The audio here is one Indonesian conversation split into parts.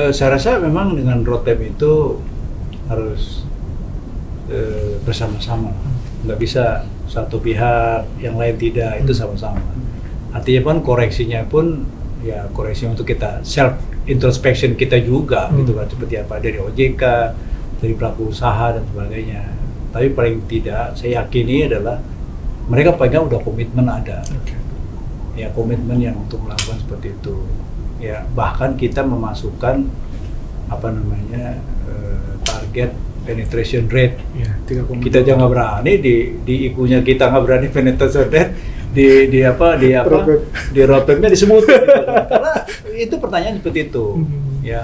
Saya rasa memang dengan roadmap itu harus bersama-sama, nggak bisa satu pihak yang lain tidak, itu sama-sama. Artinya pun koreksinya pun ya koreksi untuk kita self introspection kita juga gitu kan, seperti apa dari OJK, dari pelaku usaha dan sebagainya. Tapi paling tidak saya yakini adalah mereka pegang udah komitmen ada, ya komitmen yang untuk melakukan seperti itu. Ya bahkan kita memasukkan apa namanya target penetration rate. Ya, kita jangan berani di ikunya kita nggak berani penetration rate di roadmapnya disebut gitu. Karena itu pertanyaan seperti itu ya.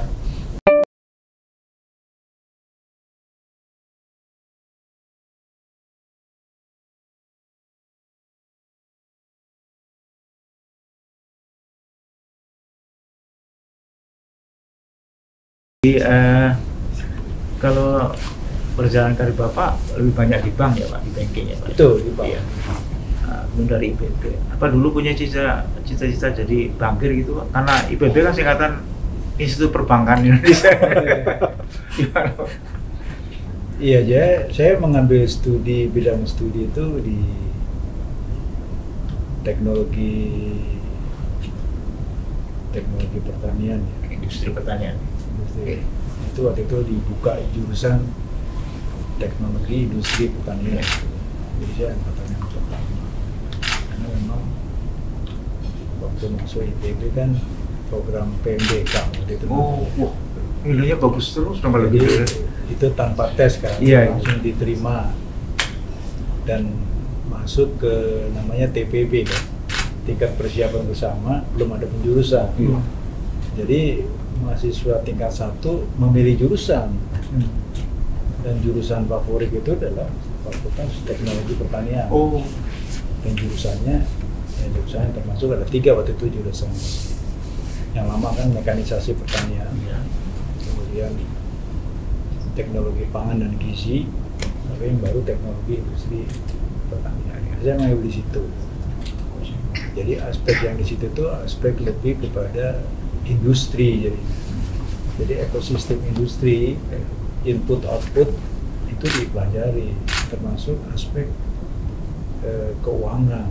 Jadi, kalau perjalanan karir Bapak lebih banyak di bank ya Pak, di banking ya Pak? Betul, di bank. Iya. Belum dari IPB. Apa dulu punya cita-cita jadi bankir gitu Pak? Karena IPB kan singkatan Institut Perbankan Indonesia. Gimana Pak? Iya, saya mengambil bidang studi itu di teknologi pertanian ya. Industri pertanian. Itu waktu itu dibuka jurusan teknologi industri pertanian. Jadi saya angkatan yang pertama. Karena memang waktu masuk IPB kan program PMBK waktu itu. Nilainya bagus terus dong kalau gitu. Itu tanpa tes kan, Iya, langsung diterima dan masuk ke namanya TPB kan, tingkat persiapan bersama, belum ada penjurusan. Jadi mahasiswa tingkat 1 memilih jurusan dan jurusan favorit itu adalah Fakultas Teknologi Pertanian. Dan jurusannya termasuk ada 3 waktu itu jurusan. Yang lama kan mekanisasi pertanian, kemudian teknologi pangan dan gizi, tapi yang baru teknologi industri pertanian. Saya mengambil di situ. Jadi aspek yang di situ itu aspek lebih kepada industri, jadi ekosistem industri, input output itu dipelajari, termasuk aspek keuangan,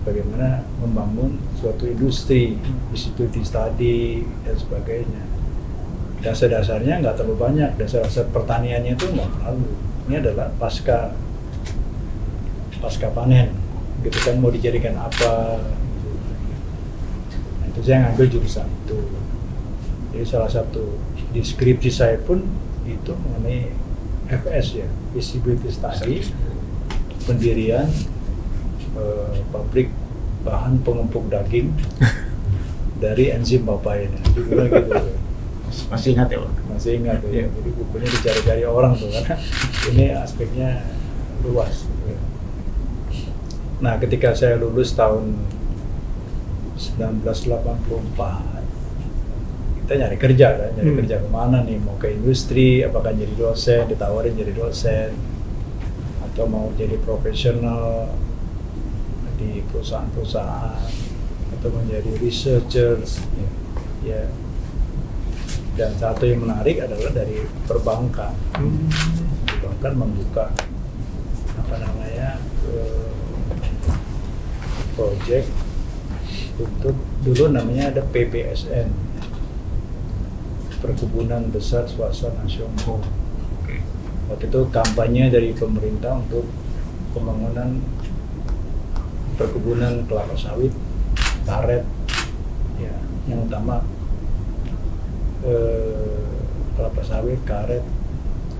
bagaimana membangun suatu industri, di situ di study dan sebagainya. Dasar-dasarnya nggak terlalu banyak, dasar-dasar pertaniannya itu nggak terlalu. Ini adalah pasca panen, gitu kan, mau dijadikan apa. Itu saya ngambil jurusan itu. Jadi salah satu deskripsi saya pun itu mengenai FS ya, feasibility study, pendirian pabrik bahan pengempuk daging dari enzim papain. Gitu. Masih ingat ya Pak? Masih ingat ya. Jadi bukunya dicari-cari orang tuh karena ini aspeknya luas. Nah, ketika saya lulus tahun 1984, kita nyari kerja kan, kerja kemana nih, mau ke industri, apakah jadi dosen, ditawarin jadi dosen, atau mau jadi profesional di perusahaan-perusahaan, atau menjadi researcher, ya. Dan satu yang menarik adalah dari perbankan. Perbankan membuka project untuk, dulu namanya ada PBSN, Perkebunan Besar Swasta Nasional. Waktu itu kampanye dari pemerintah untuk pembangunan perkebunan kelapa sawit, karet, ya, yang utama kelapa sawit, karet,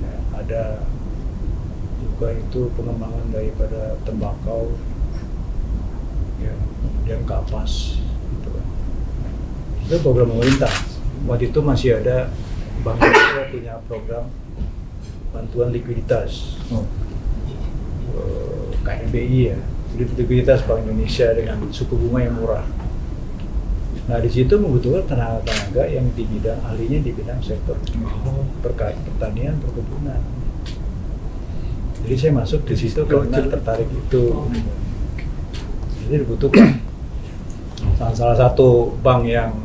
ya, ada juga itu pengembangan daripada tembakau, ya, kemudian kapas, gitu kan. Itu program pemerintah. Waktu itu masih ada Bank Indonesia punya program bantuan likuiditas, KNBI ya, likuiditas Bank Indonesia dengan suku bunga yang murah. Nah, di situ membutuhkan tenaga yang di bidang ahlinya di bidang sektor terkait pertanian, perkebunan. Jadi saya masuk di situ karena tertarik itu. Jadi dibutuhkan salah satu bank yang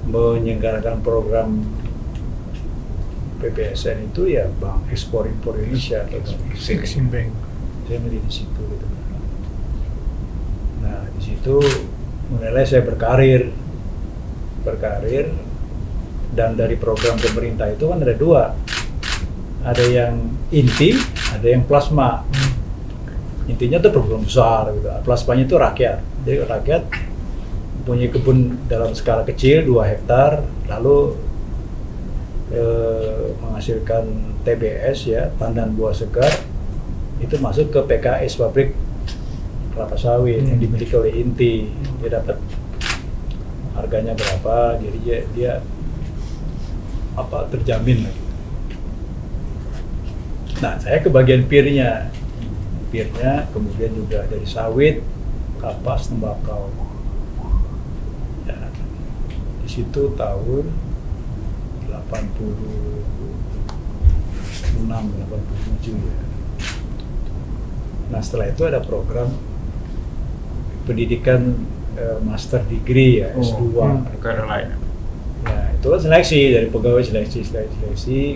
menyelenggarakan program PPSN itu ya Bank Ekspor Impor Indonesia atau Exim Bank. saya milih di situ gitu. Nah di situ mulai saya berkarir dan dari program pemerintah itu kan ada dua, ada yang inti, ada yang plasma. Intinya itu program besar gitu, plasmanya itu rakyat, jadi rakyat punya kebun dalam skala kecil 2 hektar lalu menghasilkan TBS ya, tandan buah segar, itu masuk ke PKS, pabrik kelapa sawit yang dimiliki oleh inti. Dia dapat harganya berapa, jadi dia apa terjamin lagi. Nah saya ke bagian pirnya, kemudian juga dari sawit, kapas, tembakau. Ya, di situ tahun 86, 87 ya. Nah setelah itu ada program pendidikan master degree ya, S2. Negara lain. Ya itu kan seleksi, dari pegawai seleksi,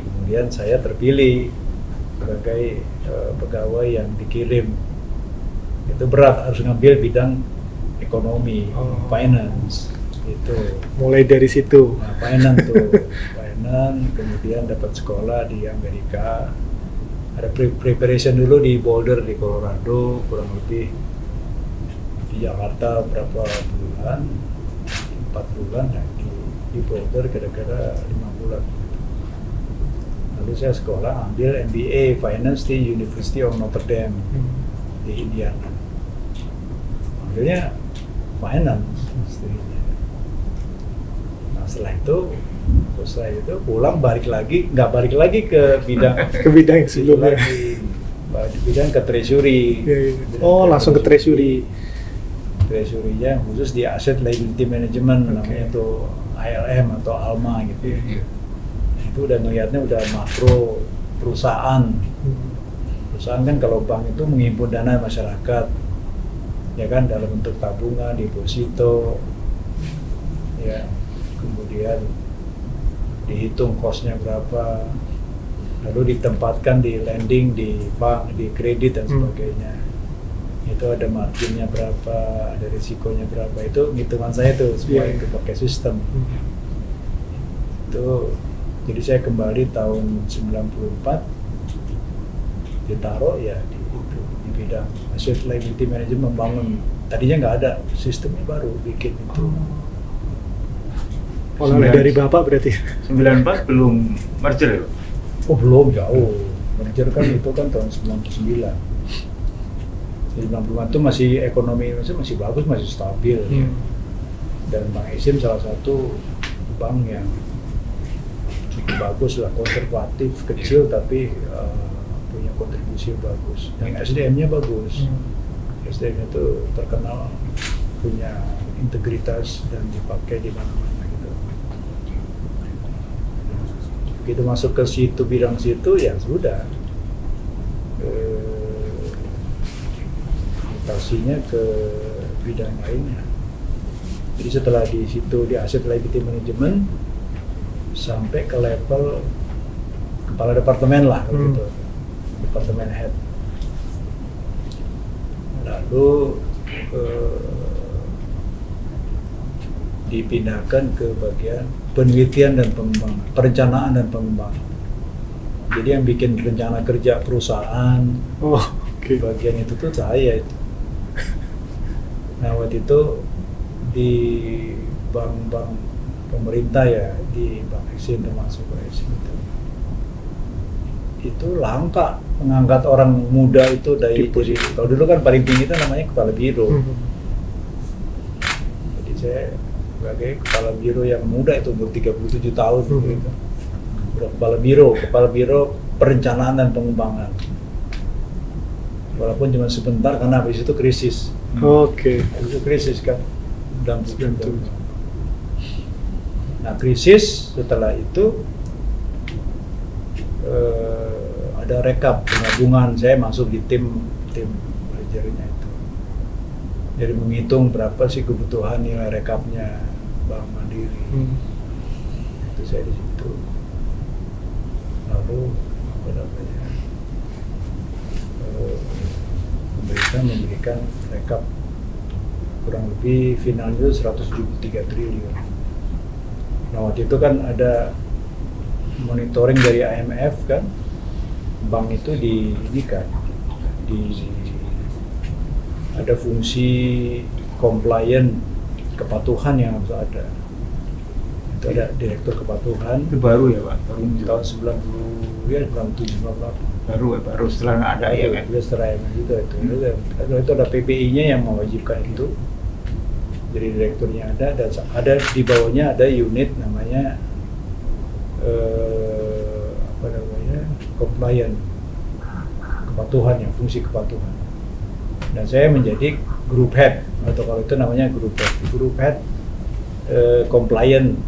kemudian saya terpilih sebagai pegawai yang dikirim. Itu berat, harus ngambil bidang ekonomi, finance itu. Mulai dari situ. Nah, finance kemudian dapat sekolah di Amerika. Ada preparation dulu di Boulder di Colorado, kurang lebih di Jakarta berapa bulan, 4 bulan, nah di Boulder kira-kira 5 bulan. Lalu saya sekolah ambil MBA Finance di University of Notre Dame di Indiana. Ambilnya finance. Nah setelah itu pulang nggak balik lagi ke bidang yang sebelumnya. Bidang ke treasury. Langsung ke treasury. Treasury-nya khusus di asset liability management, namanya tuh ALM atau ALMA gitu. Itu udah ngelihatnya udah makro perusahaan. Perusahaan kan kalau bank itu menghimpun dana masyarakat, ya kan, dalam bentuk tabungan, deposito, ya, kemudian dihitung cost-nya berapa, lalu ditempatkan di lending, di bank, di kredit dan sebagainya. Itu ada marginnya berapa, ada risikonya berapa, itu hitungan saya tuh semua itu pakai sistem. Itu jadi saya kembali tahun 94 ditaruh ya di bidang asset liability management, membangun. Tadinya nggak ada, sistemnya baru bikin itu. Dari Bapak berarti? 94 belum merger ya? Oh belum, jauh. Merger kan itu kan tahun 99. Di 94 itu masih ekonomi Indonesia masih bagus, masih stabil. Dan Bank Exim salah satu bank yang cukup bagus lah, konservatif, kecil tapi punya kontribusi bagus. Yang SDM-nya bagus. SDM-nya itu terkenal punya integritas dan dipakai di mana-mana gitu. Begitu masuk ke situ, bidang situ, ya sudah mutasinya ke bidang lainnya. Jadi setelah di situ di asset liability management sampai ke level kepala departemen lah gitu, departemen head. Lalu dipindahkan ke bagian penelitian dan pengembangan, perencanaan dan pengembangan. Jadi yang bikin rencana kerja perusahaan, bagian itu tuh saya itu. Nah waktu itu di bank-bank pemerintah ya, di Bank Exim termasuk Exim itu langka mengangkat orang muda itu dari posisi. Kalau dulu kan paling tinggi itu namanya kepala biro. Jadi saya sebagai kepala biro yang muda itu umur 37 tahun gitu. Udah kepala biro perencanaan dan pengembangan. Walaupun cuma sebentar karena habis itu krisis. Habis itu krisis kan. Nah krisis setelah itu ada rekap penggabungan, saya masuk di tim manajernya itu. Jadi menghitung berapa sih kebutuhan nilai rekapnya Bank Mandiri. saya di situ. Lalu apa namanya, pemerintah memberikan rekap kurang lebih finalnya itu 173 triliun. Nah waktu itu kan ada monitoring dari IMF kan, bank itu ini kan ada fungsi compliant, kepatuhan yang harus ada. Itu ada direktur kepatuhan. Itu baru ya Pak? Baru Tahun 90 ya 97 98. baru setelah nggak ada ya kan? Setelah IMF itu itu ada PPI-nya yang mewajibkan itu. Jadi direkturnya ada, dan ada di bawahnya ada unit namanya apa namanya, compliant, kepatuhan, yang fungsi kepatuhan. Dan saya menjadi group head, atau kalau itu namanya group head compliant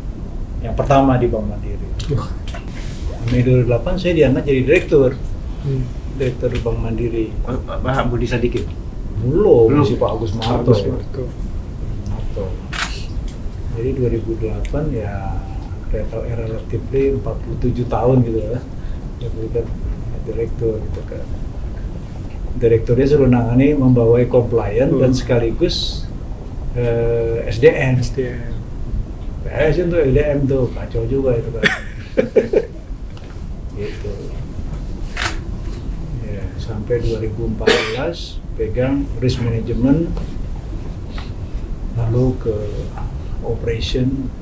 yang pertama di Bank Mandiri. Mei 2008 saya diangkat jadi direktur Bank Mandiri. Pak Budi Sadikin? Belum, masih Pak Agus Marto. Jadi 2008 ya relatively 47 tahun gitu ya, jadi direktur gitu kan. Direkturnya suruh nangani membawai compliance dan sekaligus SDM. PS itu LDM tuh kacau juga itu kan. Gitu. Ya, sampai 2014 pegang risk management, lalu ke operation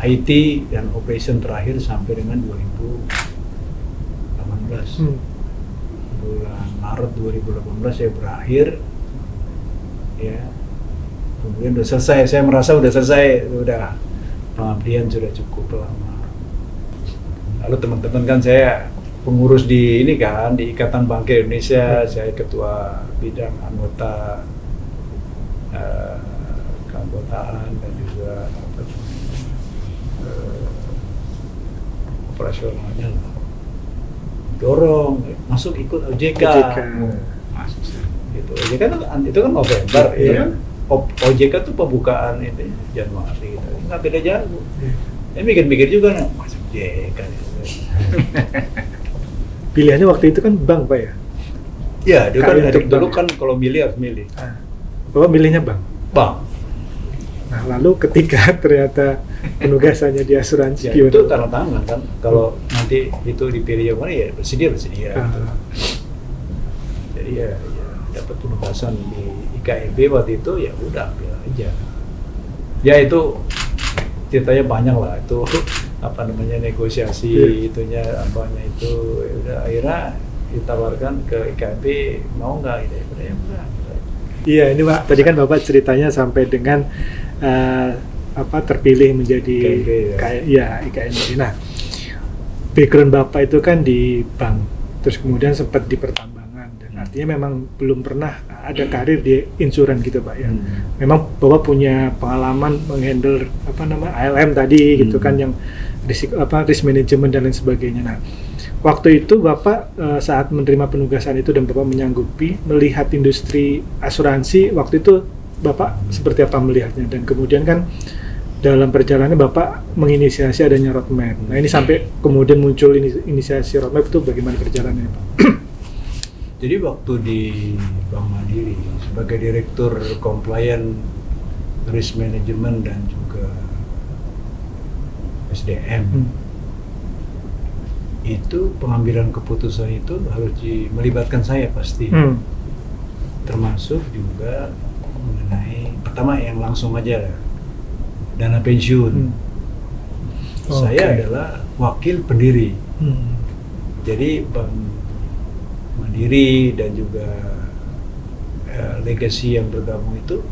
IT dan operation terakhir sampai dengan 2018. Bulan Maret 2018 saya berakhir, ya. Kemudian udah selesai, saya merasa udah selesai, udah pengabdian sudah cukup lama. Lalu teman-teman kan saya pengurus di ini kan, di Ikatan Bankir Indonesia, saya ketua bidang keanggotaan dan juga operasionalnya lah. Dorong masuk ikut OJK. Masuk sih. Gitu. OJK itu kan November, itu kan OJK tuh pembukaan ini Januari gitu. Nggak beda jauh. Saya mikir-mikir juga nih, masuk OJK gitu. Pilihannya waktu itu kan bank Pak ya? Ya, dulu kan kalau milih harus milih. Bapak milihnya bank? Bank. Nah, lalu ketika ternyata penugasannya di asuransi, Ya, itu tanda tangan kan. Kalau nanti itu dipilih yang mana ya bersedia. Gitu. Jadi ya dapat penugasan di IKEB waktu itu, ya udah ambil aja. Ya itu ceritanya banyak lah, itu apa namanya, negosiasi itunya apanya itu, ya udah akhirnya ditawarkan ke IKEB, mau nggak gitu ya udah. Iya, ini Pak, tadi kan Bapak ceritanya sampai dengan terpilih menjadi IKEB. Nah, background Bapak itu kan di bank, terus kemudian sempat di pertambangan, dan artinya memang belum pernah ada karir di insuran gitu Pak ya. Memang Bapak punya pengalaman menghandle ALM tadi gitu kan, yang risk management dan lain sebagainya. Nah, waktu itu Bapak saat menerima penugasan itu dan Bapak menyanggupi melihat industri asuransi, waktu itu Bapak seperti apa melihatnya? Dan kemudian kan dalam perjalanan Bapak menginisiasi adanya roadmap. Nah ini sampai kemudian muncul inisiasi roadmap, itu bagaimana perjalanannya Pak? Jadi waktu di Bank Mandiri sebagai direktur compliant, risk management dan juga SDM, itu pengambilan keputusan itu harus melibatkan saya pasti, termasuk juga mengenai pertama yang langsung aja dana pensiun. Saya adalah wakil pendiri, jadi Bank Mandiri dan juga legacy yang bergabung itu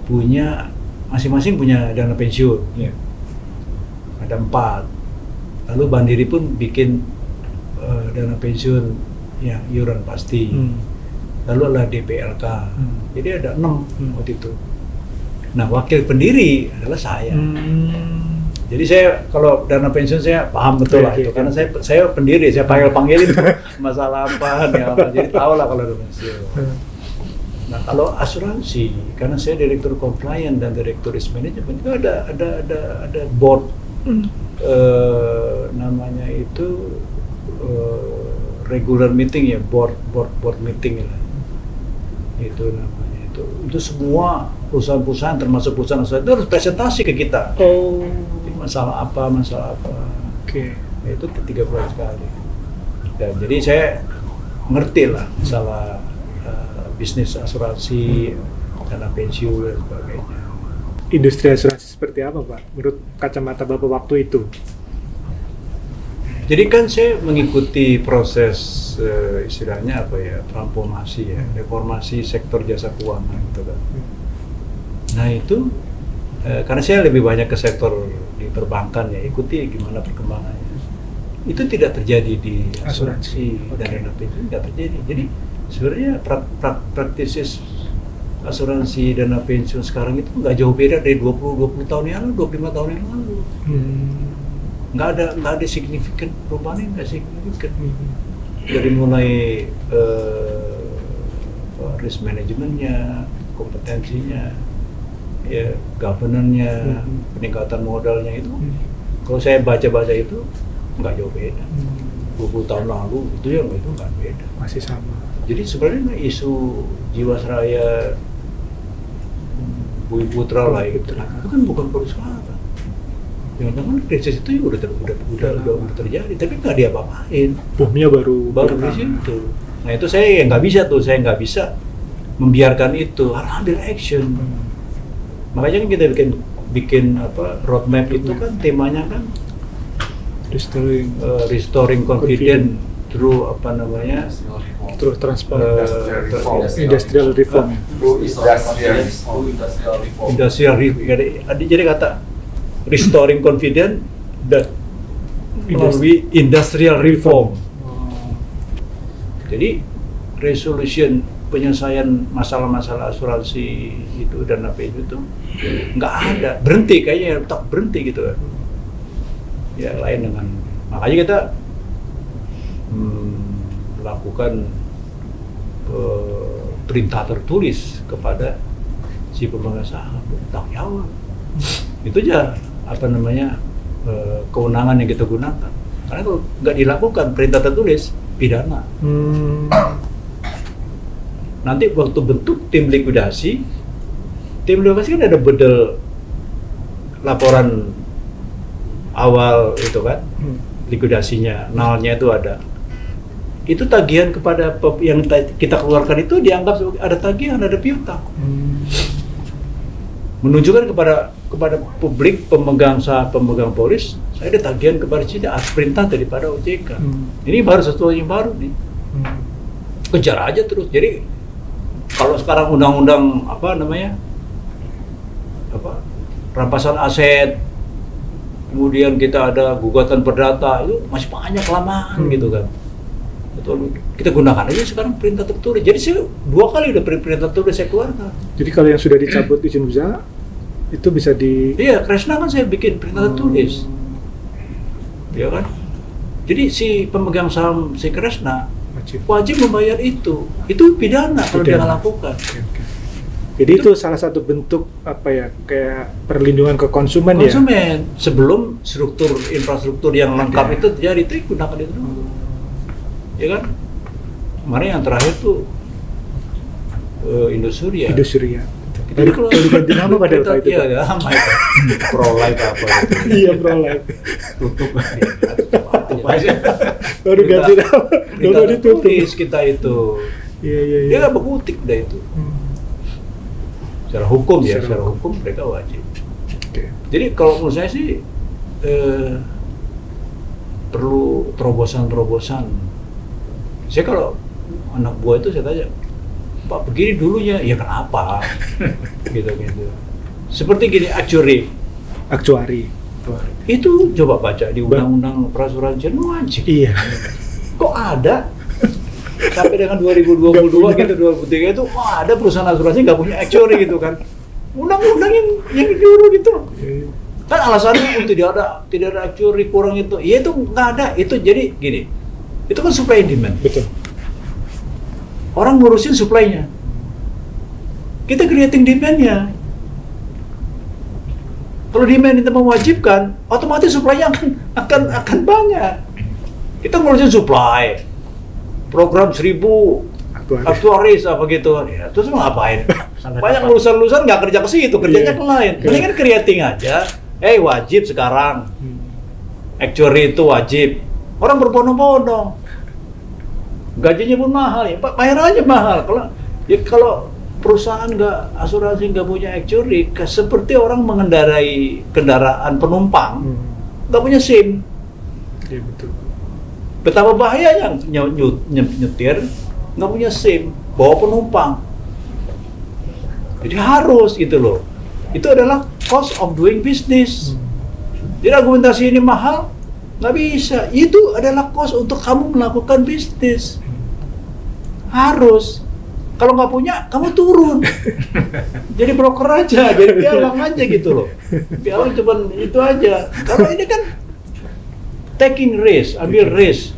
punya masing-masing punya dana pensiun. Ada 4. Lalu Mandiri pun bikin dana pensiun yang iuran pasti. Lalu ada DPLK. Jadi ada 6 waktu itu. Nah, wakil pendiri adalah saya. Jadi saya kalau dana pensiun saya paham betul lah itu, karena saya pendiri, saya panggilin masalah apa, jadi tahu lah kalau dana pensiun. Nah, kalau asuransi, karena saya direktur compliance dan direktur risk management, itu ada board. namanya itu regular meeting ya, board meeting lah. Itu namanya itu semua perusahaan-perusahaan termasuk perusahaan itu harus presentasi ke kita. Oh. Masalah apa. Oke. Itu 3 bulan sekali. Dan jadi saya ngerti lah masalah bisnis asuransi, dana pensiun dan sebagainya. Industri asuransi seperti apa, Pak? Menurut kacamata Bapak waktu itu? Jadi kan saya mengikuti proses istilahnya apa ya, transformasi ya, reformasi sektor jasa keuangan gitu kan. Nah itu karena saya lebih banyak ke sektor di perbankan ya, ikuti gimana perkembangannya. Itu tidak terjadi di asuransi dan dana pensiun, tidak terjadi. Jadi sebenarnya praktisis asuransi dana pensiun sekarang itu nggak jauh beda dari 20 tahun yang lalu, 25 tahun yang lalu. Nggak ada signifikan perubahan, nggak signifikan. Dari mulai risk manajemennya, kompetensinya, ya governance-nya, peningkatan modalnya itu, kalau saya baca itu nggak jauh beda. 20 tahun lalu itu nggak beda. Masih sama. Jadi sebenarnya isu Jiwasraya, Bumi Putra lah gitu, itu kan bukan perusahaan. Jangan-jangan krisis itu udah terjadi, tapi nggak diapa-apain. Boomnya baru di situ. Nah itu saya nggak bisa membiarkan itu, harus ambil action. Makanya kan kita bikin roadmap itu kan temanya kan restoring confidence through through industrial reform. Industrial reform. Jadi kata restoring confidence dan melalui industrial reform. Jadi resolution penyelesaian masalah-masalah asuransi itu dan apa itu nggak ada, berhenti kayaknya, tak berhenti gitu kan. Ya lain dengan makanya kita melakukan perintah tertulis kepada si pemegang saham tanggung jawab. Itu aja kewenangan yang kita gunakan. Karena kalau nggak dilakukan perintah tertulis pidana. Nanti waktu bentuk tim likuidasi kan ada bedel laporan awal itu kan, likuidasinya, nalnya itu ada. Itu tagihan kepada yang kita keluarkan itu dianggap ada tagihan, ada piutang. Menunjukkan kepada publik, pemegang saham, pemegang polis, saya ada tagihan kepada sini atas perintah daripada OJK. Ini baru sesuatu yang baru nih. Kejar aja terus. Jadi kalau sekarang undang-undang rampasan aset, kemudian kita ada gugatan perdata, itu masih banyak kelamaan gitu kan. Betul. Kita gunakan aja sekarang perintah tertulis. Jadi saya 2 kali udah perintah tertulis saya keluarkan. Jadi kalau yang sudah dicabut izin usaha itu bisa Iya, Kresna kan saya bikin perintah tertulis. Ya kan? Jadi si pemegang saham si Kresna wajib membayar itu. Itu pidana kalau dia nggak lakukan. Jadi itu salah satu bentuk kayak perlindungan ke konsumen ya. Sebelum struktur infrastruktur yang lengkap itu terjadi, itu gunakan itu dulu. Ya kan? Kemarin yang terakhir tuh Indosuria. Jadi kalau diganti nama pada waktu itu. Iya, nama itu. Prolife apa gitu. Iya, Prolife. Tutup aja. Baru ganti nama. Baru ditutup. Kita itu. Iya. Dia nggak berkutik udah itu. Secara hukum mereka wajib. Jadi kalau menurut saya sih perlu terobosan. Saya kalau anak buah itu saya tanya, Pak begini dulunya, ya kenapa? gitu. Seperti gini, aktuari. Itu coba baca di undang-undang perasuransian wajib. Iya. Kok ada? Sampai dengan 2022 gitu, 2023 itu, ada perusahaan asuransi nggak punya aktuari gitu kan? Undang-undang yang dulu gitu. Kan alasannya tidak ada aktuari kurang itu. Ya itu nggak ada. Itu jadi gini. Itu kan supply and demand. Betul. Orang ngurusin supply-nya. Kita creating demand-nya. Kalau demand itu mewajibkan, otomatis supply-nya akan banyak. Kita ngurusin supply, program 1000 aktuaris apa gitu, ya, terus mau ngapain? Banyak lulusan-lulusan nggak kerja ke situ, kerjanya ke lain. Mendingan creating aja. Wajib sekarang, actuary itu wajib. Orang berbondong-bondong, gajinya pun mahal ya, Pak, bayar aja mahal. Kalau perusahaan asuransi nggak punya actuary, seperti orang mengendarai kendaraan penumpang, nggak punya SIM. Iya betul. Betapa bahayanya nyetir nggak punya SIM, bawa penumpang. Jadi harus gitu loh. Itu adalah cost of doing business. Jadi argumentasi ini mahal, nggak bisa. Itu adalah cost untuk kamu melakukan bisnis. Harus. Kalau nggak punya, kamu turun. Jadi broker aja, jadi pialang aja gitu loh. Pialang cuma itu aja. Kalau ini kan taking risk, ambil risk.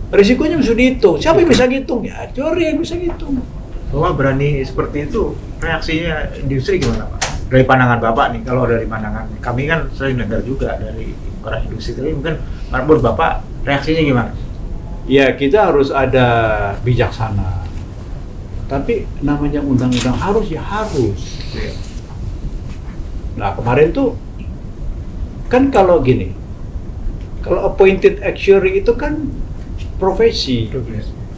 Risikonya bisa dihitung. Siapa yang bisa ngitung? Ya, actuary yang bisa ngitung. Bapak berani seperti itu, reaksinya industri gimana Pak? Dari pandangan Bapak nih, kalau dari pandangan kami kan sering dengar juga dari orang industri, tapi mungkin menurut Bapak reaksinya gimana? Ya, kita harus ada bijaksana. Tapi namanya undang-undang harus ya harus. Nah, kemarin tuh kan kalau gini, kalau appointed actuary itu kan profesi.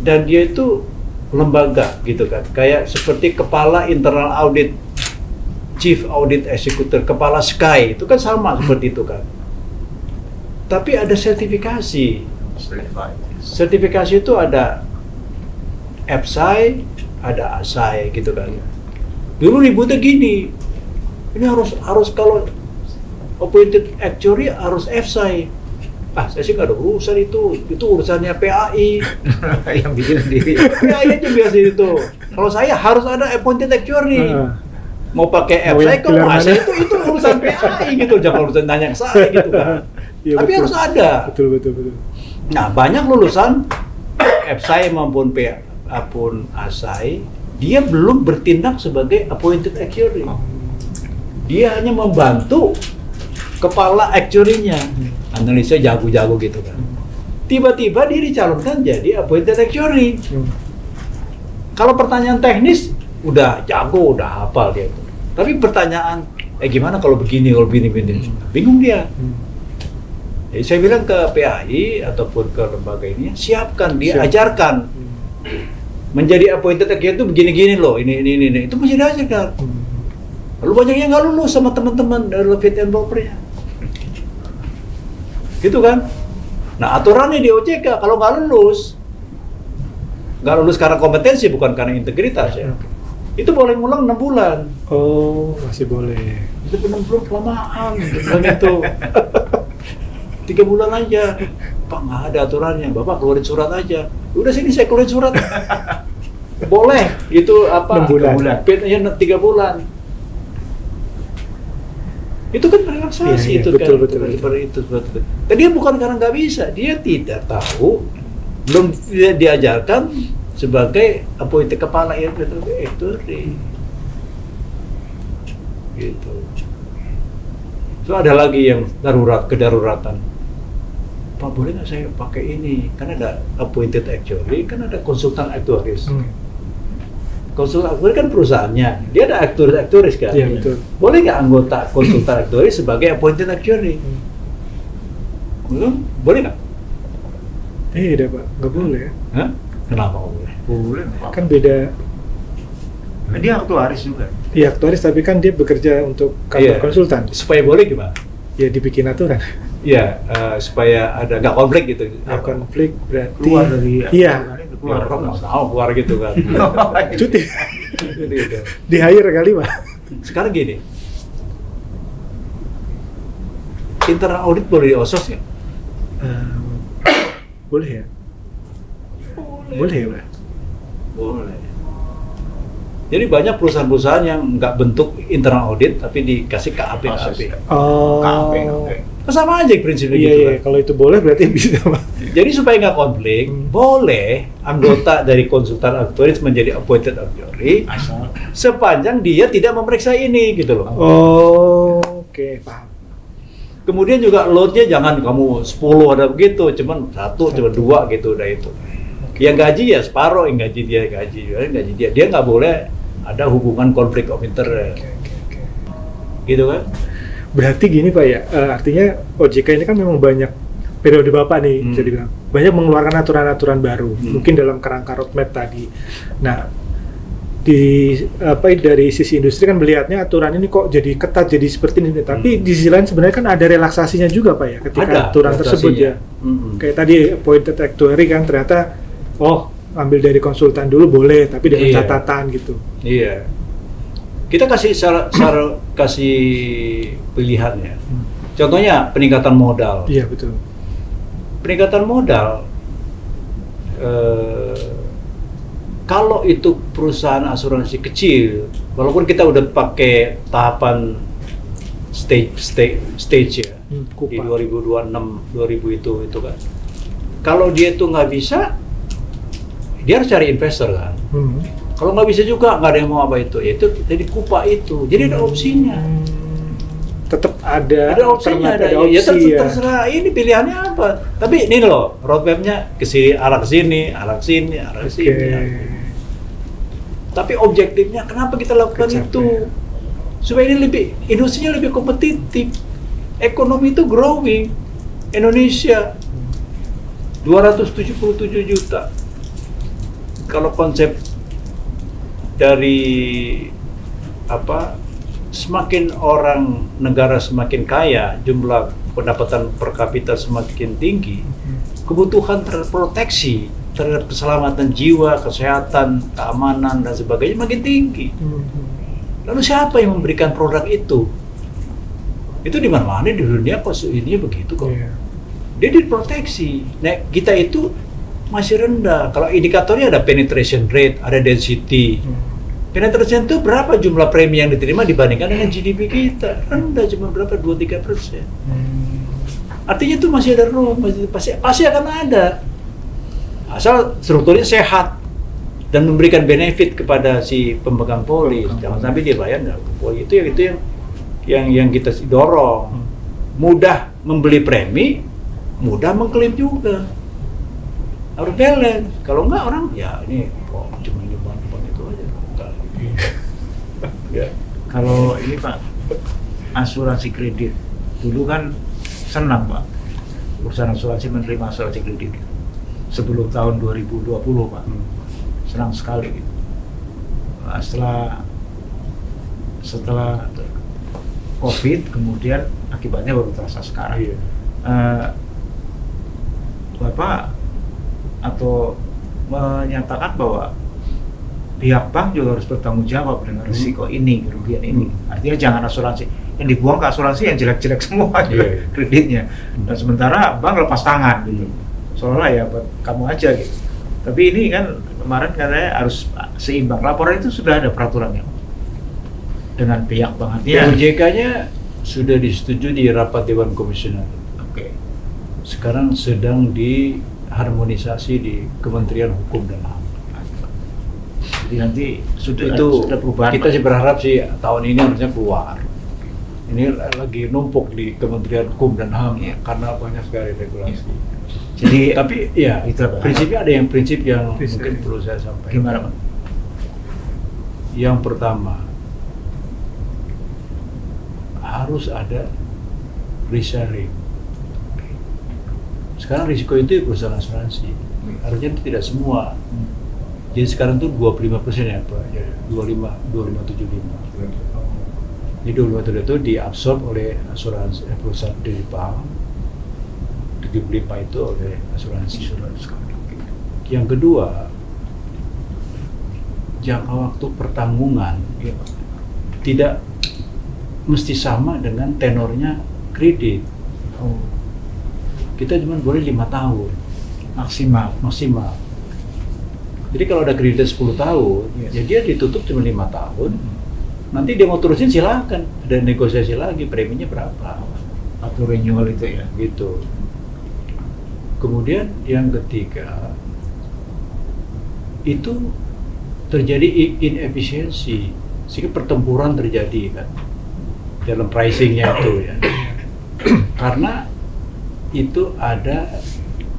Dan dia itu lembaga gitu kan, kayak seperti kepala internal audit, chief audit executor, kepala SKY itu kan sama seperti itu kan. Tapi ada sertifikasi. Sertifikasi itu ada FSI, ada ASI gitu kan. Dulu ributnya gini, ini harus kalau appointed actuary harus FSI. Saya sih nggak ada urusan itu urusannya PAI. Yang bikin sendiri. PAI aja biasa itu. Kalau saya harus ada appointed actuary. Mau pakai FSI kalau ASI itu urusan PAI gitu, jangan urusan nanya ke saya gitu kan. Ya, tapi betul. Harus ada. Betul. Nah, banyak lulusan FSI maupun ASI, dia belum bertindak sebagai appointed actuary. Dia hanya membantu kepala actuary-nya. Analisa jago-jago gitu kan. Tiba-tiba dia dicalonkan jadi appointed actuary. Kalau pertanyaan teknis udah jago, udah hafal dia itu. Tapi pertanyaan gimana kalau begini, bingung dia. Jadi saya bilang ke PAI ataupun ke lembaga ini, siapkan dia, ajarkan. Menjadi appointed actuary itu begini-gini loh, ini itu mesti diajarkan. Lalu banyak yang nggak lulus sama teman-teman dari fit and proper-nya. Gitu kan? Nah, aturannya di OJK kalau nggak lulus karena kompetensi bukan karena integritas ya. Itu boleh ngulang 6 bulan. Oh, masih boleh. Itu 6 bulan kelamaan gitu. 3 bulan aja. Pak, nggak ada aturannya. Bapak keluarin surat aja. Udah sini saya keluarin surat. Boleh. Itu apa? 6 bulan. 3 bulan. Itu kan relaksasi itu betul, kan seperti itu. Dan dia bukan karena nggak bisa, dia tidak tahu, belum diajarkan sebagai appointed kepala actuary. Gitu. So ada lagi yang kedaruratan. Pak, boleh nggak saya pakai ini? Kan ada appointed actuary, kan ada konsultan aktuaris. Konsultan aktuaris kan perusahaannya, dia ada aktuaris kan? Iya, betul. Boleh nggak anggota konsultan aktuaris sebagai appointed actuary? Boleh nggak? Tidak Pak, nggak boleh. Hah? Kenapa nggak boleh? Boleh Pak. Kan beda. Dia aktuaris juga. Iya aktuaris, tapi kan dia bekerja untuk kantor konsultan. Supaya boleh gimana? Ya dibikin aturan. Iya, supaya ada nggak konflik gitu. Nggak konflik berarti. Keluar dari. Iya. Keluar gitu kan. Cuti. Di hire kali Pak. Sekarang gini, internal audit boleh di-outsource ya? Boleh ya? Boleh ya Pak? Boleh. Jadi banyak perusahaan-perusahaan yang nggak bentuk internal audit tapi dikasih KAP. Oh. KAP. Sama aja prinsipnya iya, gitu kan. Kalau itu boleh berarti bisa Pak. Jadi supaya nggak konflik, boleh anggota dari konsultan aktuaris menjadi appointed actuary sepanjang dia tidak memeriksa ini gitu loh. Oh, oke, paham. Kemudian juga loadnya jangan kamu 10 ada begitu, cuman 1, cuma 2 gitu udah itu. Yang gaji ya separuh, yang gaji dia nggak boleh ada hubungan konflik of interest. Gitu kan? Berarti gini Pak ya, artinya OJK ini kan memang banyak periode Bapak nih, bisa dibilang banyak mengeluarkan aturan-aturan baru, mungkin dalam kerangka roadmap tadi. Nah, dari sisi industri kan melihatnya aturan ini kok jadi ketat, jadi seperti ini. Tapi di sisi lain sebenarnya kan ada relaksasinya juga Pak ya, ketika ada aturan tersebut ya. Kayak tadi appointed actuary kan ternyata, ambil dari konsultan dulu boleh, tapi dengan catatan gitu. Iya. Kita kasih kasih pilihannya. Contohnya peningkatan modal. Iya betul. Peningkatan modal, kalau itu perusahaan asuransi kecil, walaupun kita udah pakai tahapan stage ya, di 2026, 2000 itu kan. Kalau dia itu nggak bisa, dia harus cari investor kan. Kalau nggak bisa juga, nggak ada yang mau apa itu, ya itu jadi kupa itu. Jadi ada opsinya. Tetap ada opsinya, ada opsi ya. Terserah ini pilihannya apa. Tapi ini loh, roadmapnya ke sini, arah ke sini, arah ke sini, arah ke sini. Tapi objektifnya kenapa kita lakukan itu? Supaya ini industrinya lebih kompetitif. Ekonomi itu growing. Indonesia 277 juta. Kalau konsep dari semakin orang negara semakin kaya, jumlah pendapatan per kapita semakin tinggi, kebutuhan terhadap proteksi, terhadap keselamatan jiwa, kesehatan, keamanan dan sebagainya makin tinggi. Lalu siapa yang memberikan produk itu? Itu di mana-mana di dunia kok ini begitu kok. Dia diproteksi. Nah, kita itu masih rendah. Kalau indikatornya ada penetration rate, ada density. Penetration itu berapa jumlah premi yang diterima dibandingkan dengan GDP kita? Rendah, cuma berapa? 2-3%. Artinya itu masih ada room, pasti akan ada. Asal strukturnya sehat dan memberikan benefit kepada si pemegang polis. Jangan sampai dia bayar nggak ke polis. Itu yang kita dorong. Mudah membeli premi, mudah mengklaim juga. Harus balance. Kalau enggak orang ya ini cuma nyumbang itu aja. Ya. Kalau ini Pak, asuransi kredit dulu kan senang Pak, perusahaan asuransi menerima asuransi kredit sebelum tahun 2020 Pak, senang sekali. Setelah COVID kemudian akibatnya baru terasa sekarang. Bapak atau menyatakan bahwa pihak bank juga harus bertanggung jawab dengan risiko ini, kerugian ini. Artinya jangan asuransi yang dibuang ke asuransi yang jelek-jelek semua kreditnya. Dan sementara bank lepas tangan gitu. Soalnya ya buat kamu aja gitu. Tapi ini kan kemarin katanya harus seimbang. Laporan itu sudah ada peraturannya dengan pihak bank. Artinya OJK-nya sudah disetujui di rapat Dewan Komisioner. Sekarang sedang diharmonisasi di Kementerian Hukum dan HAM. Jadi nanti sudah perubahan. Kita sih berharap sih tahun ini harusnya keluar. Ini lagi numpuk di Kementerian Hukum dan HAM karena banyak sekali regulasi. Jadi tapi ya prinsipnya ada prinsip yang mungkin perlu saya sampaikan. Gimana Pak? Yang pertama harus ada risk-sharing. Sekarang risiko itu di perusahaan asuransi. Harusnya itu tidak semua. Jadi sekarang tuh 25% ya Pak, 2575. Jadi 25% itu diabsorb oleh asuransi perusahaan dari bank, 75 itu oleh asuransi. Yang kedua, jangka waktu pertanggungan tidak mesti sama dengan tenornya kredit. Kita cuma boleh 5 tahun maksimal. Jadi kalau ada kredit 10 tahun, ya dia ditutup cuma 5 tahun. Nanti dia mau terusin silakan, ada negosiasi lagi preminya berapa atau renewal itu ya gitu. Kemudian yang ketiga itu terjadi inefisiensi sehingga pertempuran terjadi kan dalam pricingnya itu ya. Karena itu ada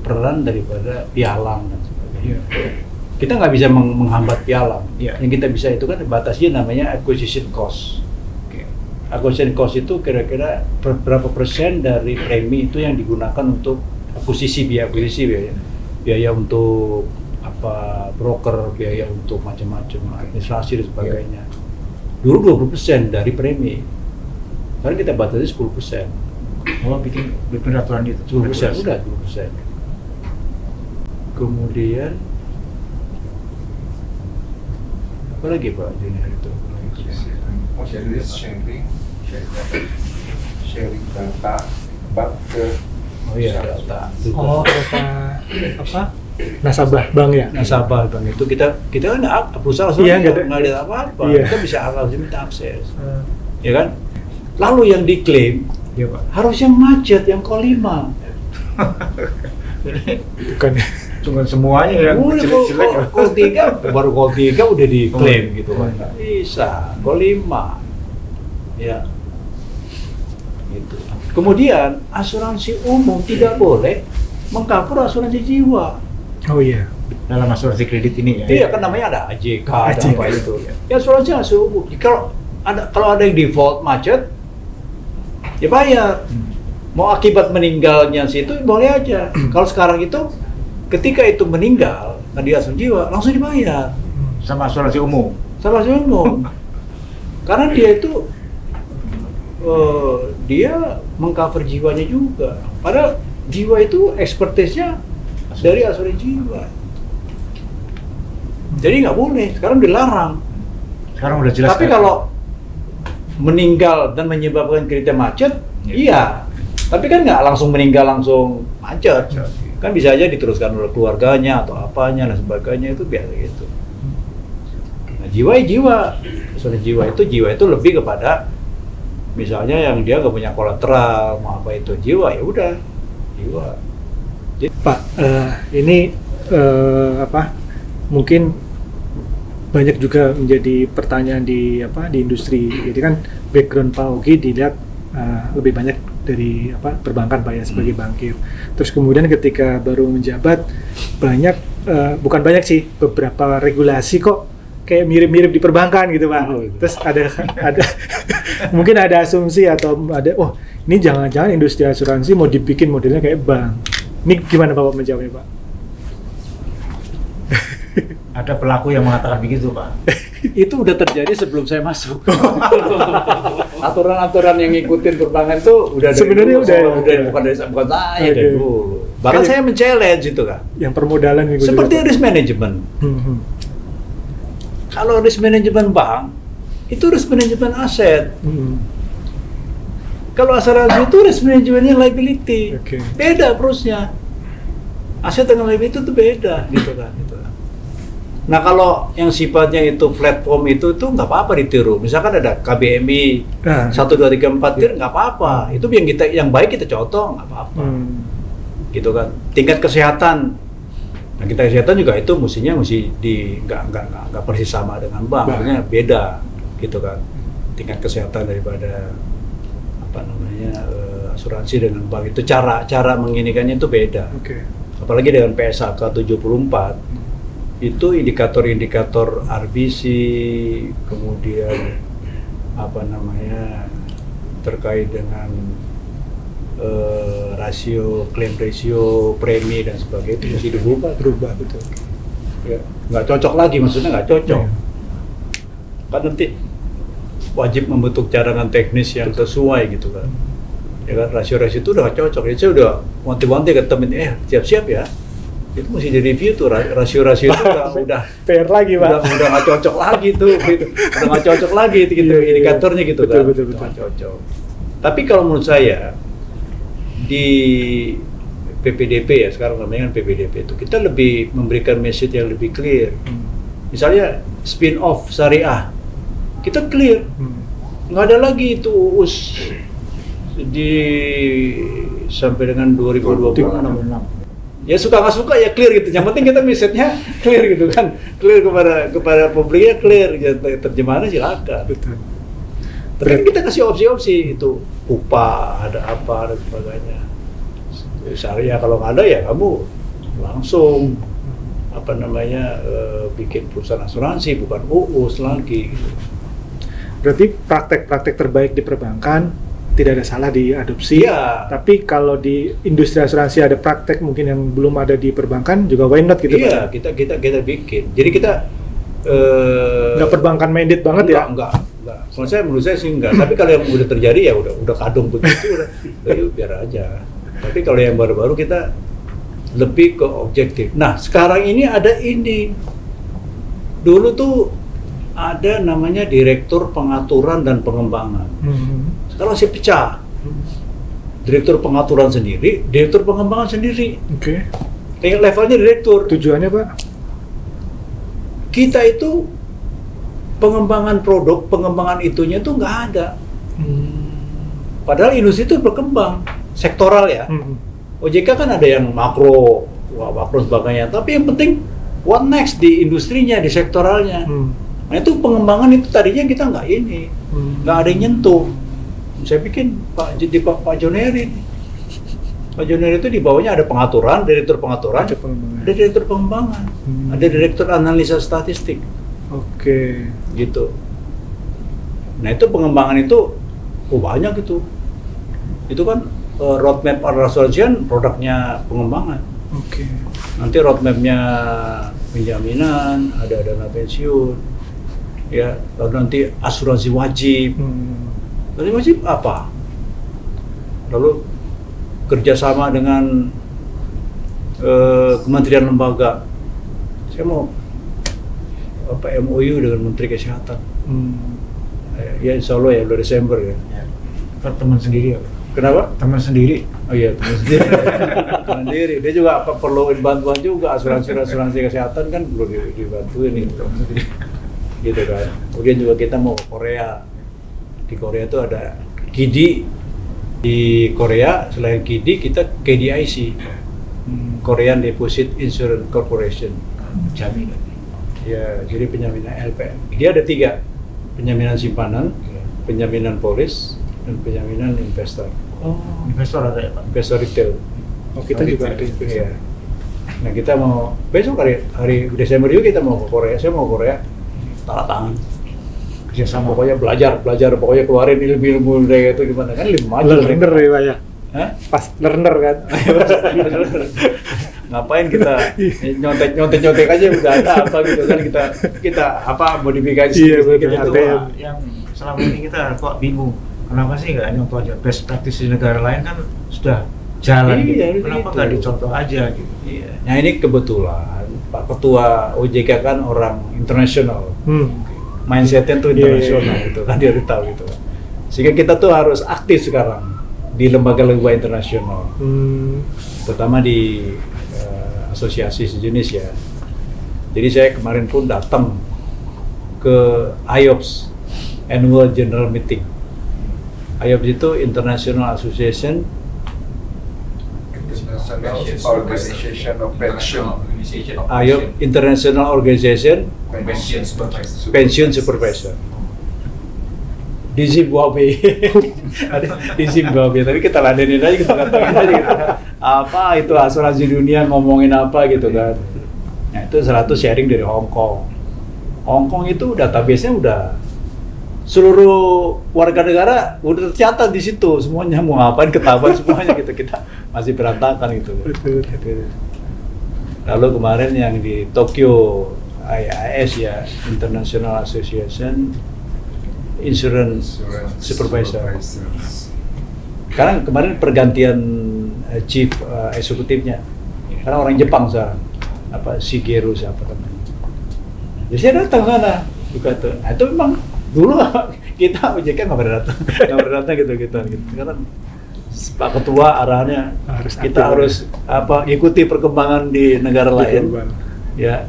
peran daripada pialang dan sebagainya. Kita nggak bisa menghambat pialang. Yang kita bisa itu kan batasnya namanya acquisition cost. Acquisition cost itu kira-kira berapa persen dari premi itu yang digunakan untuk biaya akuisisi, biaya untuk broker, biaya untuk macam-macam administrasi dan sebagainya. Dulu 20% dari premi. Sekarang kita batasi 10%. bikin aturan itu 10%, udah 10%. Kemudian apa lagi Pak Junior itu? Sharing data ke data. Data apa? Nasabah bank ya? Nasabah bank itu kita kan perusahaan nggak lihat apa-apa, kita bisa langsung minta akses, ya kan? Lalu yang diklaim harus yang macet, yang call 5. Bukan cuma semuanya yang jelek-jelek. Call 3 baru call 3 udah diklaim gitu kan. Bisa call 5. Ya. Gitu. Kemudian asuransi umum tidak boleh mengcover asuransi jiwa. Oh iya. Dalam asuransi kredit ini ya. Iya kan namanya ada AJK, ada apa itu. Ya asuransi umum. Kalau ada yang default macet, ya bayar. Mau akibat meninggalnya situ boleh aja. Kalau sekarang itu ketika itu meninggal di asuransi jiwa langsung dibayar sama asuransi umum. Sama asuransi umum. Karena dia itu dia mengcover jiwanya juga. Padahal jiwa itu expertise-nya dari asuransi jiwa. Jadi nggak boleh. Sekarang dilarang. Sekarang udah jelas. Tapi kalau meninggal dan menyebabkan kreditnya macet, iya. Tapi kan nggak langsung meninggal langsung macet. Kan bisa aja diteruskan oleh keluarganya atau apanya dan sebagainya, itu biasa gitu. Nah, jiwa itu lebih kepada misalnya yang dia nggak punya kolateral, mau apa itu jiwa, ya udah jiwa. Pak, ini mungkin banyak juga menjadi pertanyaan di industri. Jadi kan background Pak Ogi dilihat lebih banyak dari perbankan Pak ya, sebagai bankir. Terus kemudian ketika baru menjabat banyak, bukan banyak sih, beberapa regulasi kok kayak mirip-mirip di perbankan gitu Pak. Terus ada mungkin ada asumsi atau ada, ini jangan-jangan industri asuransi mau dibikin modelnya kayak bank. Ini gimana Bapak menjawabnya Pak? Ada pelaku yang mengatakan begitu Pak. Itu udah terjadi sebelum saya masuk. Aturan-aturan yang ngikutin perbankan itu udah sebenarnya bukan saya dari dulu. Bahkan saya men-challenge itu kan. Yang permodalan seperti risk management. Kalau risk management bank itu risk management aset. Kalau asuransi itu risk manajemennya liability. Beda approach-nya. Aset dengan liability itu beda gitu kan. Nah kalau yang sifatnya itu platform itu nggak apa-apa ditiru. Misalkan ada KBMI 1, 2, 3, 4 tiru nggak apa-apa. Itu yang baik kita contoh nggak apa-apa. Gitu kan. Tingkat kesehatan. Nah kesehatan juga itu mesti nggak persis sama dengan bank. Maksudnya beda gitu kan. Tingkat kesehatan daripada asuransi dengan bank itu cara menginikannya itu beda. Apalagi dengan PSAK 74. Itu indikator-indikator RBC, kemudian terkait dengan claim ratio, premi dan sebagainya itu mesti berubah betul. Ya, nggak cocok lagi, maksudnya nggak cocok. Kan nanti wajib membentuk cadangan teknis yang sesuai gitu kan. Ya kan rasio-rasio itu udah nggak cocok. Jadi saya udah wanti-wanti ke temen, siap-siap ya. Itu mesti di-review tuh, rasio-rasio itu udah fair lagi Pak. Udah nggak cocok lagi tuh, gitu. Udah nggak cocok lagi gitu, indikatornya gitu kan. Betul. Cocok. Tapi kalau menurut saya di PPDP ya, sekarang namanya kan PPDP itu, kita lebih memberikan message yang lebih clear. Misalnya spin off syariah, kita clear, nggak ada lagi itu UUS sampai dengan 2026. Ya suka nggak suka ya clear gitu. Yang penting kita message-nya clear gitu kan, clear kepada publiknya, clear gitu. Terjemahannya silakan. Betul. Tapi kita kasih opsi-opsi itu upah, ada apa dan sebagainya. Misalnya kalau nggak ada ya kamu langsung bikin perusahaan asuransi, bukan UUS lagi. Gitu. Berarti praktek-praktek terbaik di perbankan tidak ada salah diadopsi. Iya. Tapi kalau di industri asuransi ada praktek mungkin yang belum ada di perbankan juga why not gitu. Iya, Pak? kita bikin. Jadi kita Nggak perbankan mandate banget ya? Enggak. Menurut saya sih enggak. Tapi kalau yang udah terjadi ya udah kadung begitu udah ya biar aja. Tapi kalau yang baru-baru kita lebih ke objektif. Nah, sekarang ini ada ini. Dulu tuh ada namanya Direktur Pengaturan dan Pengembangan. Sekarang masih pecah. Direktur Pengaturan sendiri, Direktur Pengembangan sendiri. Oke. Levelnya direktur. Tujuannya Pak? Kita itu pengembangan produk, pengembangan itunya tuh nggak ada. Padahal industri itu berkembang, sektoral ya. OJK kan ada yang makro sebagainya. Tapi yang penting what next di industrinya, di sektoralnya. Nah itu pengembangan itu tadinya kita nggak nggak ada yang nyentuh. Saya bikin Pak Joneri. Pak Joneri itu di bawahnya ada pengaturan, direktur pengaturan, ada direktur pengembangan, ada direktur analisa statistik. Oke. Gitu. Nah itu pengembangan itu banyak itu. Itu kan roadmap asuransian produknya pengembangan. Oke. Nanti roadmapnya penjaminan, ada dana pensiun, ya. Lalu nanti asuransi wajib. Asuransi wajib apa? Lalu kerjasama dengan kementerian lembaga. Saya mau MOU dengan Menteri Kesehatan. Ya insya Allah ya bulan Desember ya. Teman sendiri ya? Kenapa? Teman sendiri. Oh iya teman sendiri. Teman sendiri. Dia juga perlu bantuan juga, asuransi kesehatan kan perlu dibantuin gitu. Gitu kan. Kemudian juga kita mau ke Korea. Di Korea itu ada KIDI. Di Korea selain KIDI kita KDIC, Korean Deposit Insurance Corporation. Jaminan. Ya, jadi penyaminan LPM. Dia ada 3, penyaminan simpanan, penyaminan polis, dan penyaminan investor. Oh, investor ada ya Pak? Investor retail. Oh kita juga ada investor. Iya. Nah kita mau besok hari Desember juga kita mau ke Korea. Saya mau ke Korea, tanda tangan. Kerjasama pokoknya belajar pokoknya keluarin ilmu dari itu gimana kan lebih maju. Learner ya Pak ya? Hah? Pas learner kan? Ngapain kita nyontek aja udah ada apa gitu kan kita apa modifikasi gitu. Yang selama ini kita kok bingung kenapa sih nggak nyontoh aja best practice di negara lain kan sudah jalan gitu. Kenapa nggak dicontoh aja gitu. Iya. Nah ini kebetulan Pak Ketua OJK kan orang internasional. Mindsetnya tuh internasional gitu kan dia udah tahu gitu. Sehingga kita tuh harus aktif sekarang di lembaga-lembaga internasional. Terutama di asosiasi sejenis ya. Jadi saya kemarin pun datang ke IOPS Annual General Meeting. IOPS itu International Association Organization of Pension. IOPS International Organization Pension Supervisor di Zimbabwe. Di Zimbabwe, tapi kita ladenin aja, kita katakan aja gitu. Apa itu asuransi dunia ngomongin apa gitu kan. Nah itu 100 sharing dari Hong Kong. Hong Kong itu database-nya udah seluruh warga negara udah tercatat di situ, semuanya mau ngapain ketahuan semuanya gitu. Kita masih berantakan gitu. Lalu kemarin yang di Tokyo IAS ya, International Association Insurance Supervisor. Sekarang kemarin pergantian chief eksekutifnya, karena orang Jepang sekarang, Shigeru siapa namanya. Jadi saya datang sana juga tuh. Nah, itu memang dulu kita OJK nggak pernah datang gitu. Karena Pak Ketua arahannya kita harus ikuti perkembangan di negara lain. Ya.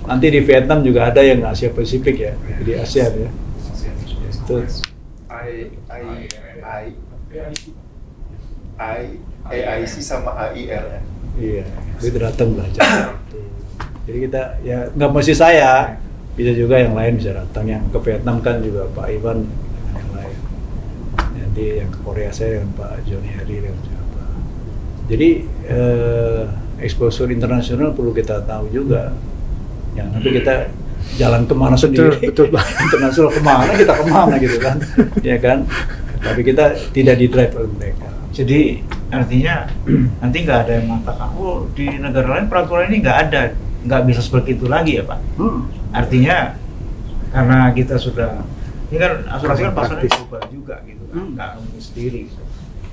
Nanti di Vietnam juga ada yang Asia Pasifik ya, di ASEAN ya. Itu AIC sama AIR ya. Iya, itu datang belajar. Jadi kita ya nggak mesti saya, bisa juga yang lain bisa datang. Yang ke Vietnam kan juga Pak Iwan nanti yang ke Korea saya dengan Pak Joni Heri dan siapa. Jadi exposure internasional perlu kita tahu juga. Yang nanti kita jalan kemana sendiri, betul Pak. internasional kemana kita kemana gitu kan, ya kan. Tapi kita tidak di drive oleh mereka. Jadi artinya nanti nggak ada yang mengatakan, oh di negara lain peraturan ini nggak ada, nggak bisa seperti itu lagi ya Pak. Artinya karena kita sudah, ini kan asuransi kan pasarnya global juga gitu kan, nggak mungkin sendiri.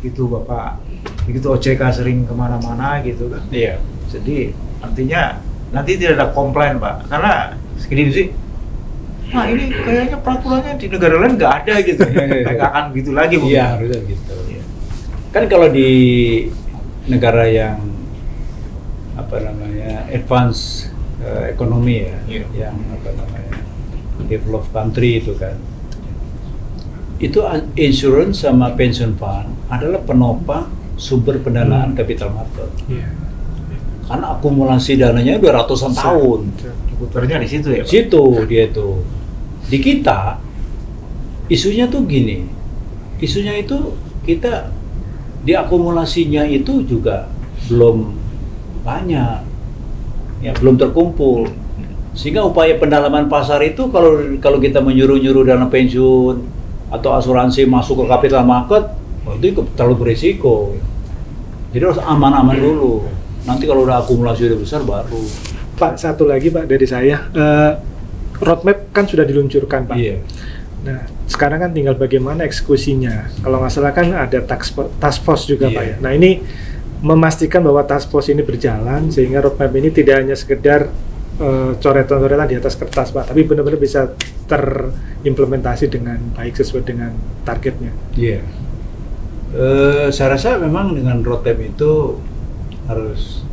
Gitu Bapak, begitu OJK sering kemana-mana gitu kan. Iya. Jadi artinya nanti tidak ada komplain Pak, karena segini sih. Nah ini kayaknya peraturannya di negara lain nggak ada gitu, nggak akan gitu lagi mungkin. Iya, harusnya gitu. Kan kalau di negara yang apa namanya advance ekonomi ya, yang apa namanya developed country itu kan, itu insurance sama pension fund adalah penopang sumber pendanaan capital market. Karena akumulasi dananya 200-an tahun. Putarnya di situ ya Pak? Situ dia tuh. Di kita isunya tuh gini, isunya itu kita diakumulasinya itu juga belum banyak, ya belum terkumpul. Sehingga upaya pendalaman pasar itu kalau kita menyuruh-nyuruh dana pensiun atau asuransi masuk ke capital market, itu terlalu berisiko. Jadi harus aman-aman dulu. Nanti kalau udah akumulasi udah besar baru. Pak, satu lagi Pak dari saya, roadmap kan sudah diluncurkan Pak. Iya. Nah, sekarang kan tinggal bagaimana eksekusinya. Kalau nggak salah kan ada task force juga Pak ya. Nah ini memastikan bahwa task force ini berjalan sehingga roadmap ini tidak hanya sekedar coretan-coretan di atas kertas Pak, tapi benar-benar bisa terimplementasi dengan baik sesuai dengan targetnya. Iya. Saya rasa memang dengan roadmap itu harus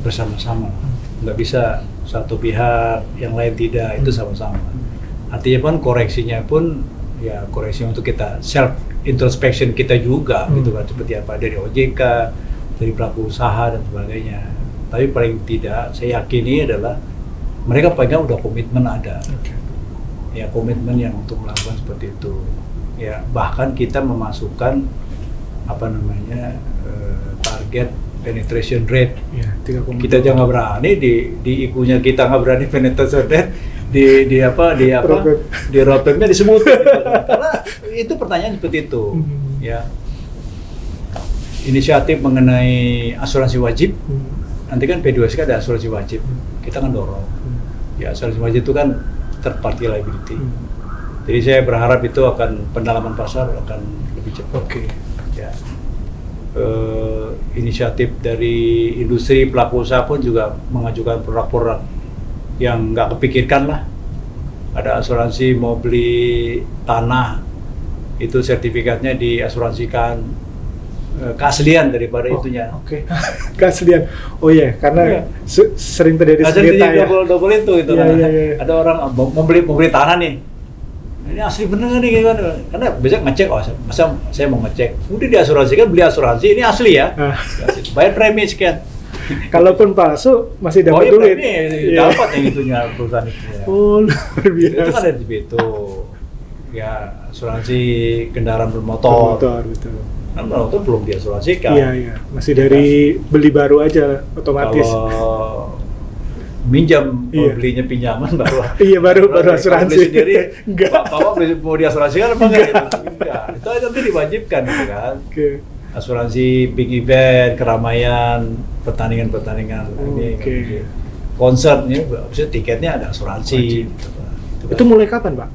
bersama-sama. Nggak bisa satu pihak, yang lain tidak, itu sama-sama. Artinya pun koreksinya pun ya koreksi untuk kita self introspection kita juga gitu kan, seperti apa dari OJK, dari pelaku usaha dan sebagainya. Tapi paling tidak saya yakini adalah mereka pegang udah komitmen ada. Ya komitmen yang untuk melakukan seperti itu. Ya bahkan kita memasukkan apa namanya target penetration rate. Ya, 3,2. Kita jangan berani di ikunya kita nggak berani penetration rate di roadmapnya disebut gitu. Karena itu pertanyaan seperti itu ya. Inisiatif mengenai asuransi wajib nanti kan P2SK ada asuransi wajib, kita kan dorong ya asuransi wajib itu kan third party liability. Jadi saya berharap itu akan pendalaman pasar akan lebih cepat. Ya. Inisiatif dari industri pelaku usaha pun juga mengajukan produk-produk yang nggak kepikirkan lah. Ada asuransi mau beli tanah, itu sertifikatnya diasuransikan keaslian daripada itunya. Keaslian. Oh iya, karena sering terjadi sengketa ya. Double itu kan. Ada orang mau beli tanah nih. Ini asli bener nih gimana? Karena biasanya ngecek, masa saya mau ngecek, udah diasuransikan, beli asuransi, ini asli ya. Bayar premi sekian. Kalaupun palsu masih dapat duit. Dapat yang itunya perusahaan itu. Ya. Oh, luar biasa. Itu kan dari itu. Ya, asuransi kendaraan bermotor. Betul. Kan bermotor belum diasuransikan. Iya. Masih dari beli baru aja otomatis. Kalau minjam, belinya pinjaman baru asuransi sendiri. Enggak. Bapak mau diasuransikan apa enggak? Itu nanti diwajibkan gitu kan. Asuransi big event, keramaian, pertandingan ini, konser ini, maksudnya tiketnya ada asuransi. Itu mulai kapan Pak?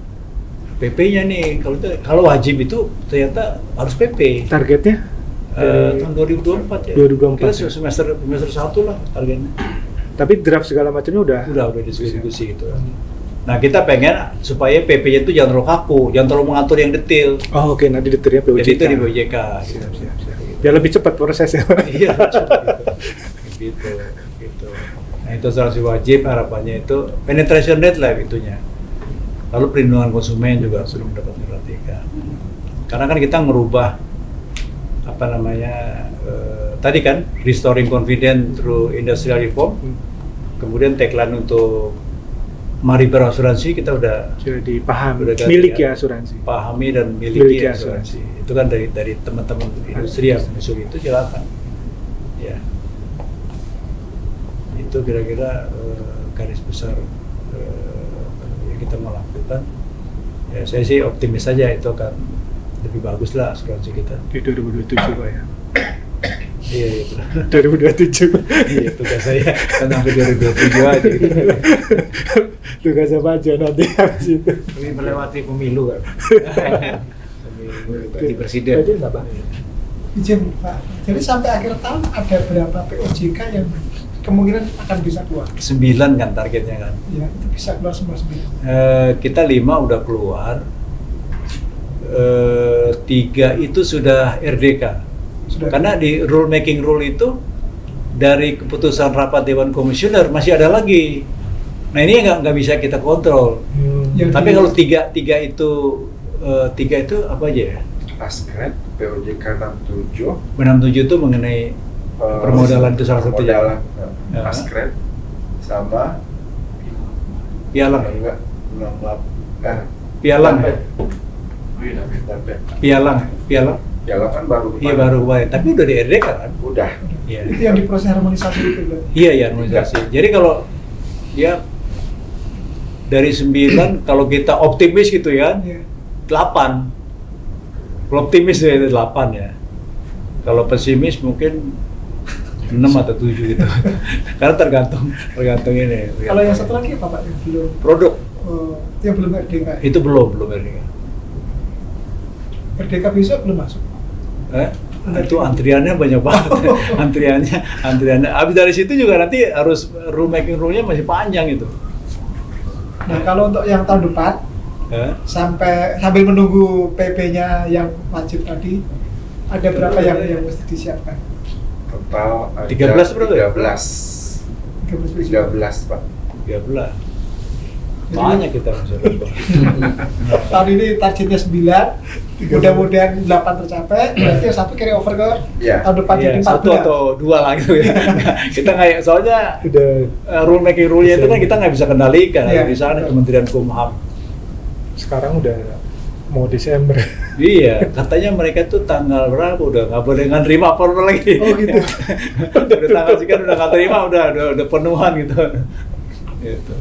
PP-nya nih, kalau wajib itu ternyata harus PP. Targetnya? Tahun 2024 ya. 2024. Kita semester 1 lah targetnya. Tapi draft segala macamnya udah diskusi gitu. Nah kita pengen supaya PP-nya itu jangan terlalu kaku, jangan terlalu mengatur yang detail. Oh oke, nanti detailnya POJK. Jadi itu di POJK. Siap. Biar lebih cepat prosesnya. Iya, gitu. Nah itu asuransi wajib, harapannya itu penetration rate lah itunya. Lalu perlindungan konsumen juga sudah mendapat perhatian. Karena kan kita ngerubah apa namanya tadi kan restoring confidence through industrial reform. Kemudian tagline untuk mari berasuransi kita udah dipahami, Udah milik ya. ya asuransi. pahami dan miliki Miliki asuransi. Itu kan dari teman-teman industri yang masuk itu silakan. Ya. Itu kira-kira garis besar yang kita mau lakukan. Ya, saya sih optimis saja itu akan lebih bagus lah asuransi kita. Di 2027 Pak ya. Iya itu. 2027. Iya tugas saya kan sampai 2027 aja gitu. Tugas apa aja nanti habis itu. Ini melewati pemilu kan. Ganti presiden. Jadi nggak Pak? Izin Pak, jadi sampai akhir tahun ada berapa POJK yang kemungkinan akan bisa keluar? 9 kan targetnya kan. Ya, itu bisa keluar semua 9. Kita 5 udah keluar. 3 itu sudah RDK. Sudah. Karena di rule making rule itu dari keputusan rapat Dewan Komisioner masih ada lagi. Nah ini nggak bisa kita kontrol. Yang Tapi di- kalau tiga itu apa aja ya? Askret, POJK 67, 67 itu mengenai permodalan itu salah satu ya. permodalan, Ya. Askret, sama Pialang, enggak, pialang, Dampet. pialang. Piala kan baru Iya baru kemarin. Tapi udah di RDK kan? Udah. Iya. Itu yang di proses harmonisasi itu berarti. Iya ya harmonisasi. Jadi kalau ya dari 9 kalau kita optimis gitu ya Iya. 8. Kalau optimis ya itu 8 ya. Kalau pesimis mungkin 6 atau 7 gitu. Karena tergantung ini. Kalau yang satu lagi apa Pak yang belum Produk yang belum RDK? itu belum RDK. RDK besok belum masuk. Itu antriannya banyak banget. antriannya. Habis dari situ juga nanti harus rule making rule-nya masih panjang itu. Nah kalau untuk yang tahun depan sambil menunggu PP-nya yang wajib tadi, ada berapa yang mesti disiapkan? Total ada 13 berapa ya? 13 Pak. 13. Banyak kita bisa lomba. Tahun ini targetnya 9, mudah-mudahan 8 tercapai, berarti yang satu carry over ke Iya. tahun depan jadi Iya, 14. satu atau 2 lah gitu ya. Kita nggak, soalnya Udah rule making rule-nya itu kan kita nggak bisa kendalikan. Iya. Di sana Kementerian Kumham. sekarang udah mau Desember. Iya, katanya mereka tuh tanggal berapa udah nggak boleh nerima apa lagi. Oh gitu. Udah tanggal sekian udah nggak terima, udah penuhan gitu. Gitu.